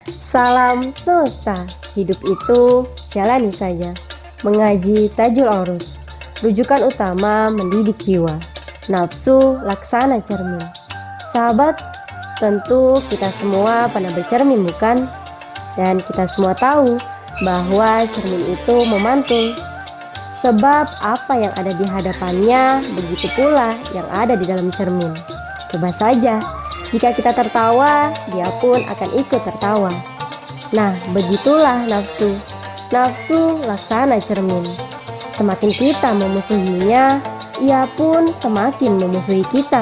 Salam semesta, hidup itu jalani saja. Mengaji Tajul Arus, rujukan utama mendidik jiwa. Nafsu laksana cermin. Sahabat, tentu kita semua pernah bercermin bukan? Dan kita semua tahu bahwa cermin itu memantul. Sebab apa yang ada di hadapannya, begitu pula yang ada di dalam cermin. Coba saja, jika kita tertawa, dia pun akan ikut tertawa. Nah, begitulah nafsu. Nafsu laksana cermin. Semakin kita memusuhinya, ia pun semakin memusuhi kita.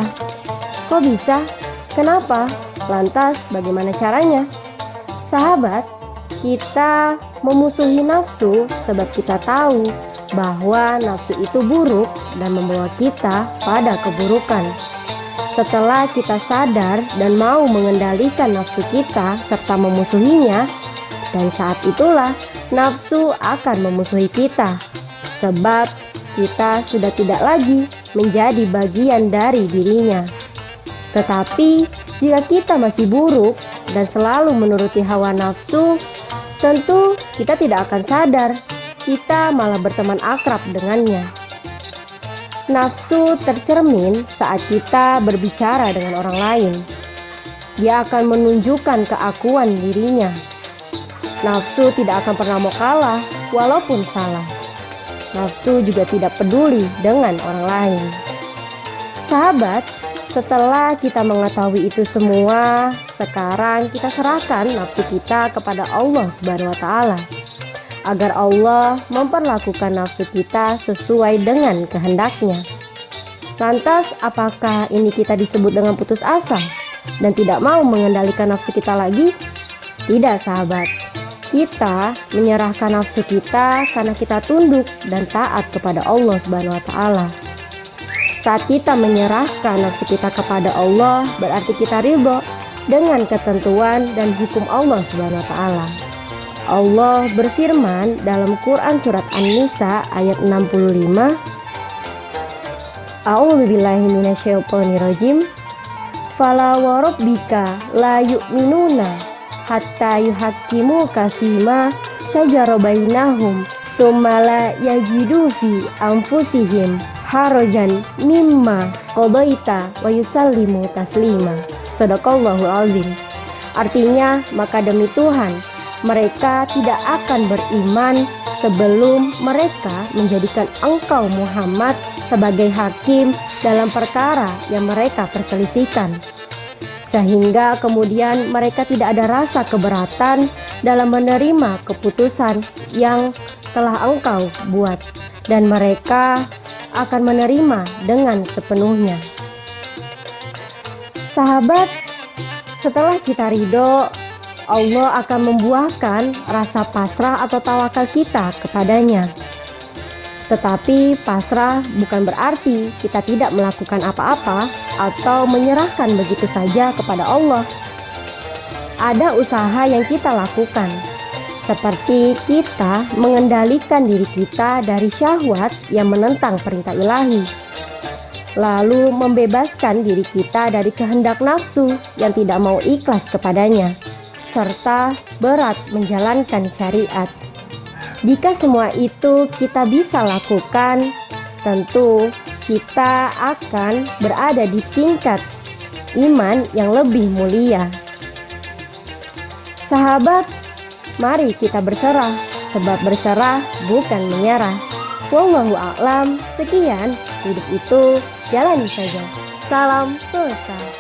Kok bisa? Kenapa? Lantas bagaimana caranya? Sahabat, kita memusuhi nafsu sebab kita tahu bahwa nafsu itu buruk dan membawa kita pada keburukan. Setelah kita sadar dan mau mengendalikan nafsu kita serta memusuhinya, dan saat itulah nafsu akan memusuhi kita, sebab kita sudah tidak lagi menjadi bagian dari dirinya. Tetapi jika kita masih buruk dan selalu menuruti hawa nafsu, tentu kita tidak akan sadar, kita malah berteman akrab dengannya. Nafsu tercermin saat kita berbicara dengan orang lain. Dia akan menunjukkan keakuan dirinya. Nafsu tidak akan pernah mau kalah walaupun salah. Nafsu juga tidak peduli dengan orang lain. Sahabat, setelah kita mengetahui itu semua, sekarang kita serahkan nafsu kita kepada Allah Subhanahu wa Ta'ala, agar Allah memperlakukan nafsu kita sesuai dengan kehendaknya. Lantas, apakah ini kita disebut dengan putus asa dan tidak mau mengendalikan nafsu kita lagi? Tidak, sahabat. Kita menyerahkan nafsu kita karena kita tunduk dan taat kepada Allah Subhanahu wa Ta'ala. Saat kita menyerahkan nafsu kita kepada Allah, berarti kita ridho dengan ketentuan dan hukum Allah Subhanahu wa Ta'ala. Allah berfirman dalam Quran surat An-Nisa ayat 65, A'udzubillahi minasyaitonirrajim. Fala wa rabbika la yu'minuna hatta yuhaqqimuka fima syajara bainahum tsumma la yajidu fi anfusihim harajan mimma qadaita wa yusallimu taslima. Shadaqallahul azim. Artinya, maka demi Tuhan, mereka tidak akan beriman sebelum mereka menjadikan engkau Muhammad sebagai hakim dalam perkara yang mereka perselisihkan, sehingga kemudian mereka tidak ada rasa keberatan dalam menerima keputusan yang telah engkau buat, dan mereka akan menerima dengan sepenuhnya. Sahabat, setelah kita ridho, Allah akan membuahkan rasa pasrah atau tawakal kita kepadanya. Tetapi pasrah bukan berarti kita tidak melakukan apa-apa atau menyerahkan begitu saja kepada Allah. Ada usaha yang kita lakukan, seperti kita mengendalikan diri kita dari syahwat yang menentang perintah ilahi, lalu membebaskan diri kita dari kehendak nafsu yang tidak mau ikhlas kepadanya, serta berat menjalankan syariat. Jika semua itu kita bisa lakukan, tentu kita akan berada di tingkat iman yang lebih mulia. Sahabat, mari kita berserah, sebab berserah bukan menyerah. Wallahu a'lam. Sekian, hidup itu jalani saja. Salam semesta.